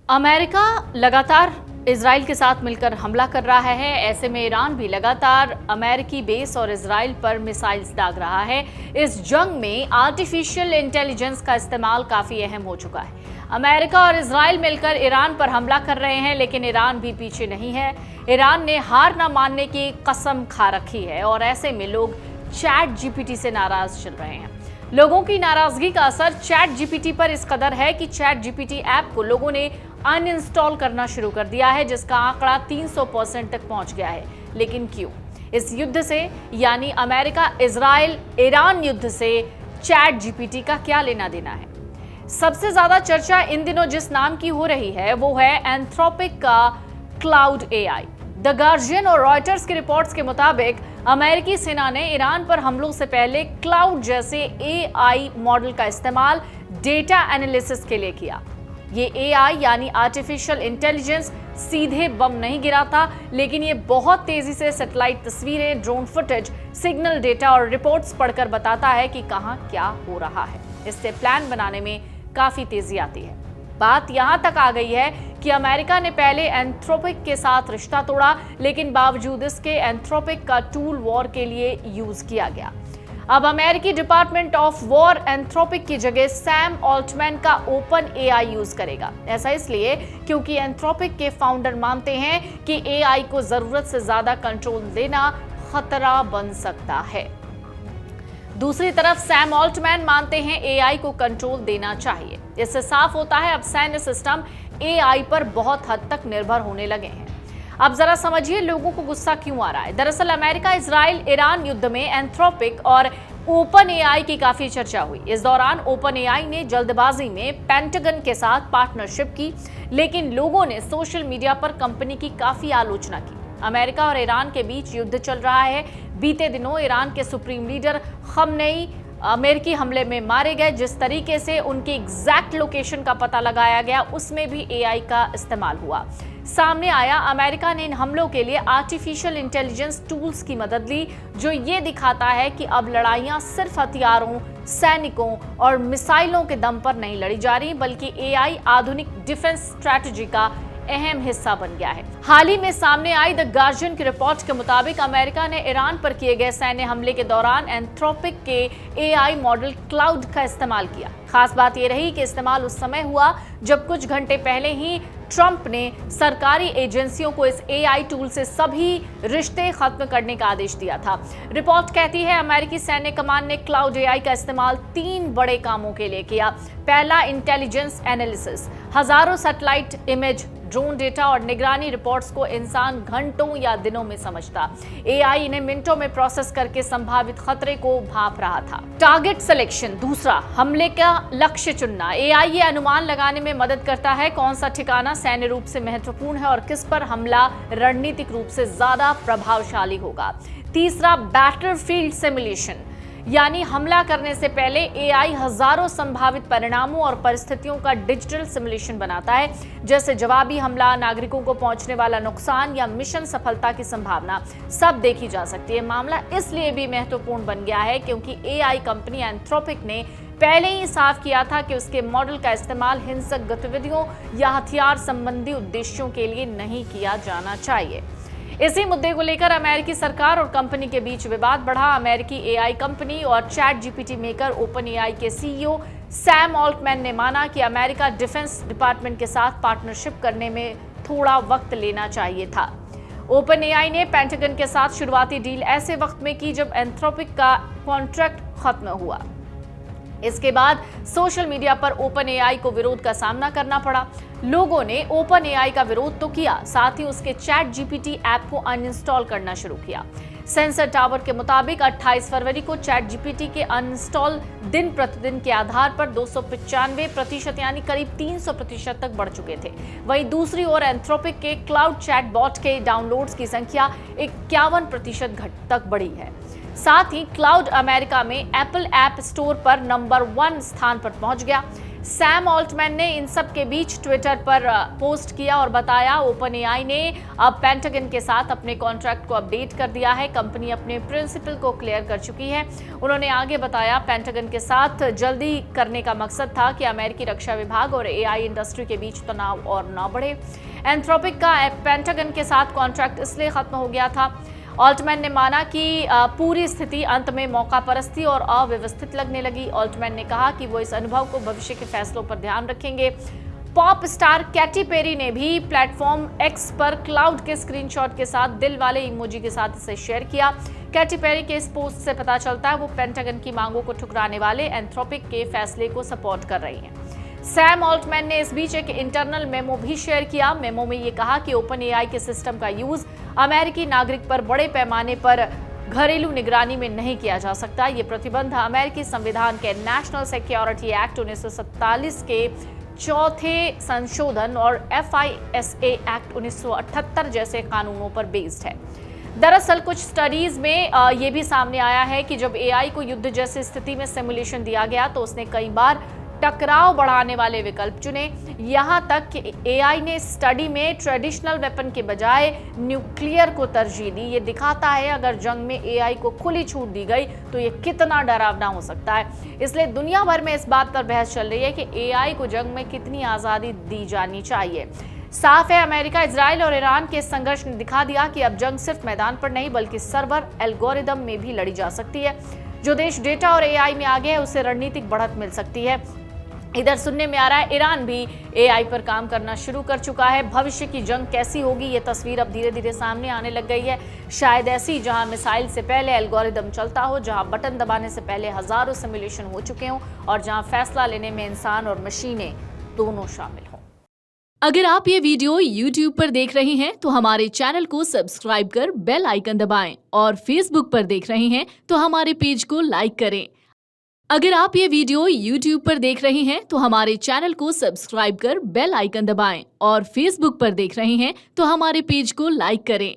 America लगातार Israel के साथ मिलकर हमला कर रहा है। ऐसे में ईरान भी लगातार अमेरिकी बेस और इजराइल पर मिसाइल्स दाग रहा है। इस जंग में आर्टिफिशियल इंटेलिजेंस का इस्तेमाल काफी अहम हो चुका है। अमेरिका और इजराइल मिलकर ईरान पर हमला कर रहे हैं, लेकिन ईरान भी पीछे नहीं है। ईरान ने हार न मानने की कसम खा रखी है और ऐसे में लोग चैट जीपीटी से नाराज चल रहे हैं। लोगों की नाराजगी का असर चैट जीपीटी पर इस कदर है कि चैट जीपीटी ऐप को लोगों ने अनइंस्टॉल करना शुरू कर दिया है, जिसका आंकड़ा 300% तक पहुंच गया है। लेकिन क्यों? इस युद्ध से, यानी अमेरिका इजराइल ईरान युद्ध से चैट जीपीटी का क्या लेना देना है? सबसे ज्यादा चर्चा इन दिनों जिस नाम की हो रही है वो है एंथ्रोपिक का क्लाउड एआई। द गार्जियन और रॉयटर्स की रिपोर्ट्स के मुताबिक अमेरिकी सेना ने ईरान पर हमलों से पहले क्लाउड जैसे एआई मॉडल का इस्तेमाल डेटा एनालिसिस के लिए किया। ये एआई यानी आर्टिफिशियल इंटेलिजेंस सीधे बम नहीं गिराता, लेकिन ये बहुत तेजी से सैटेलाइट तस्वीरें, ड्रोन फुटेज, सिग्नल डेटा और रिपोर्ट्स पढ़कर बताता है कि कहां क्या हो रहा है। इससे प्लान बनाने में काफी तेजी आती है। बात यहां तक आ गई है कि अमेरिका ने पहले एंथ्रोपिक के साथ रिश्ता तोड़ा, लेकिन बावजूद इसके एंथ्रोपिक का टूल वॉर के लिए यूज किया गया। अब अमेरिकी डिपार्टमेंट ऑफ वॉर एंथ्रोपिक की जगह सैम ऑल्टमैन का ओपन एआई यूज करेगा। ऐसा इसलिए क्योंकि एंथ्रोपिक के फाउंडर मानते हैं कि एआई को जरूरत से ज्यादा कंट्रोल देना खतरा बन सकता है। दूसरी तरफ सैम ऑल्टमैन मानते हैं एआई को कंट्रोल देना चाहिए। इससे साफ होता है अब सैन्य सिस्टम एआई पर बहुत हद तक निर्भर होने लगे हैं। अब जरा समझिए लोगों को गुस्सा क्यों आ रहा है। दरअसल अमेरिका इजराइल ईरान युद्ध में एंथ्रोपिक और ओपन एआई की काफी चर्चा हुई। इस दौरान ओपन एआई ने जल्दबाजी में पेंटागन के साथ पार्टनरशिप की, लेकिन लोगों ने सोशल मीडिया पर कंपनी की काफी आलोचना की। अमेरिका और ईरान के बीच युद्ध चल रहा है। बीते दिनों ईरान के सुप्रीम लीडर खमनेई अमेरिकी हमले में मारे गए। जिस तरीके से उनकी एग्जैक्ट लोकेशन का पता लगाया गया, उसमें भी एआई का इस्तेमाल हुआ। सामने आया अमेरिका ने इन हमलों के लिए आर्टिफिशियल इंटेलिजेंस टूल्स की मदद ली, जो ये दिखाता है कि अब लड़ाइयां सिर्फ हथियारों, सैनिकों और मिसाइलों के दम पर नहीं लड़ी जा रही, बल्कि एआई आधुनिक डिफेंस स्ट्रैटेजी का अहम हिस्सा बन गया है। हाल ही में सामने आई द गार्जियन की रिपोर्ट के मुताबिक अमेरिका ने ईरान पर किए गए सैन्य हमले के दौरान एंथ्रोपिक के एआई मॉडल क्लाउड का इस्तेमाल किया। खास बात यह रही कि इस्तेमाल उस समय हुआ जब कुछ घंटे पहले ही ट्रंप ने सरकारी एजेंसियों को इस एआई टूल से सभी रिश्ते खत्म करने का आदेश दिया था। रिपोर्ट कहती है अमेरिकी सैन्य कमान ने क्लाउड एआई का इस्तेमाल 3 बड़े कामों के लिए किया। पहला, इंटेलिजेंस एनालिसिस। हजारों सैटेलाइट इमेज, ड्रोन डेटा और निगरानी रिपोर्ट्स को इंसान घंटों या दिनों में समझता। एआई इन्हें मिनटों में प्रोसेस करके संभावित खतरे को भांप रहा था। Target selection. दूसरा, हमले का लक्ष्य चुनना। एआई ये अनुमान लगाने में मदद करता है कौन सा ठिकाना सैन्य रूप से महत्वपूर्ण है और किस पर हमला रणनीतिक रूप से ज्यादा प्रभावशाली होगा। तीसरा, बैटलफील्ड सिमुलेशन, यानी हमला करने से पहले एआई हजारों संभावित परिणामों और परिस्थितियों का डिजिटल सिमुलेशन बनाता है, जैसे जवाबी हमला, नागरिकों को पहुंचने वाला नुकसान या मिशन सफलता की संभावना सब देखी जा सकती है। मामला इसलिए भी महत्वपूर्ण बन गया है क्योंकि एआई कंपनी एंथ्रोपिक ने पहले ही साफ किया था कि उसके मॉडल का इस्तेमाल हिंसक गतिविधियों या हथियार संबंधी उद्देश्यों के लिए नहीं किया जाना चाहिए। इसी मुद्दे को लेकर अमेरिकी सरकार और कंपनी के बीच विवाद बढ़ा। अमेरिकी एआई कंपनी और chat GPT maker open AI के सीईओ सैम ऑल्टमैन ने माना कि अमेरिका डिफेंस डिपार्टमेंट के साथ पार्टनरशिप करने में थोड़ा वक्त लेना चाहिए था। ओपन एआई ने पेंटागन के साथ शुरुआती डील ऐसे वक्त में की जब एंथ्रोपिक का कॉन्ट्रैक्ट खत्म हुआ। इसके बाद सोशल मीडिया पर ओपन एआई को विरोध का सामना करना पड़ा। लोगों ने ओपन एआई का विरोध तो किया, साथ ही उसके चैट जीपीटी ऐप को अनइंस्टॉल करना शुरू किया। सेंसर टावर के मुताबिक 28 फरवरी को चैट जीपीटी के अनइंस्टॉल दिन प्रतिदिन के आधार पर 295% यानी करीब 300% तक बढ़ चुके थे। वहीं दूसरी ओर एंथ्रोपिक के क्लाउड चैट बॉट के डाउनलोड्स की संख्या 51% तक बढ़ी है। साथ ही क्लाउड अमेरिका में एप्पल ऐप स्टोर पर नंबर 1 स्थान पर पहुंच गया। सैम ऑल्टमैन ने इन सब के बीच ट्विटर पर पोस्ट किया और बताया ओपन एआई ने अब पेंटागन के साथ अपने कॉन्ट्रैक्ट को अपडेट कर दिया है। कंपनी अपने प्रिंसिपल को क्लियर कर चुकी है। उन्होंने आगे बताया पेंटागन के साथ जल्दी करने का मकसद था कि अमेरिकी रक्षा विभाग और एआई इंडस्ट्री के बीच तनाव और न बढ़े। एंथ्रोपिक का पेंटागन के साथ कॉन्ट्रैक्ट इसलिए खत्म हो गया था। ऑल्टमैन ने माना कि पूरी स्थिति अंत में मौका परस्ती और अव्यवस्थित लगने लगी। ऑल्टमैन ने कहा कि वो इस अनुभव को भविष्य के फैसलों पर ध्यान रखेंगे। पॉप स्टार कैटी पेरी ने भी प्लेटफॉर्म एक्स पर क्लाउड के स्क्रीनशॉट के साथ दिल वाले इमोजी के साथ इसे शेयर किया। कैटी पेरी के इस पोस्ट से पता चलता है वो पेंटागन की मांगों को ठुकराने वाले एंथ्रोपिक के फैसले को सपोर्ट कर रही हैं। सैम ऑल्टमैन ने इस बीच एक इंटरनल मेमो भी शेयर किया। मेमो में ये कहा कि ओपन एआई के सिस्टम का यूज अमेरिकी नागरिक पर बड़े पैमाने पर घरेलू निगरानी में नहीं किया जा सकता। ये प्रतिबंध अमेरिकी संविधान के नेशनल सिक्योरिटी एक्ट 1947 के चौथे संशोधन और FISA एक्ट 1978 जैसे कानूनों पर बेस्ड है। दरअसल कुछ स्टडीज में ये भी सामने आया है कि जब एआई को युद्ध जैसी स्थिति में सिमुलेशन दिया गया तो उसने कई बार टकराव बढ़ाने वाले विकल्प चुने। यहां तक कि एआई ने स्टडी में ट्रेडिशनल वेपन के बजाय न्यूक्लियर को तरजीह दी। ये दिखाता है अगर जंग में एआई को खुली छूट दी गई तो ये कितना डरावना हो सकता है। इसलिए दुनिया भर में इस बात पर बहस चल रही है कि एआई को जंग में कितनी आज़ादी दी जानी चाहिए। साफ है अमेरिका, इजराइल और ईरान के संघर्ष ने दिखा दिया कि अब जंग सिर्फ मैदान पर नहीं बल्कि सर्वर एल्गोरिदम में भी लड़ी जा सकती है। जो देश डेटा और एआई में आगे है उसे रणनीतिक बढ़त मिल सकती है। इधर सुनने में आ रहा है ईरान भी एआई पर काम करना शुरू कर चुका है। भविष्य की जंग कैसी होगी ये तस्वीर अब धीरे धीरे सामने आने लग गई है। शायद ऐसी जहां मिसाइल से पहले एल्गोरिदम चलता हो, जहां बटन दबाने से पहले हजारों सिमुलेशन हो चुके हों और जहां फैसला लेने में इंसान और मशीनें दोनों शामिल हों। अगर आप ये वीडियो YouTube पर देख रहे हैं तो हमारे चैनल को सब्सक्राइब कर बेल आइकन दबाएं और Facebook पर देख रहे हैं तो हमारे पेज को लाइक करें। अगर आप ये वीडियो YouTube पर देख रहे हैं तो हमारे चैनल को सब्सक्राइब कर बेल आइकन दबाएं और Facebook पर देख रहे हैं तो हमारे पेज को लाइक करें।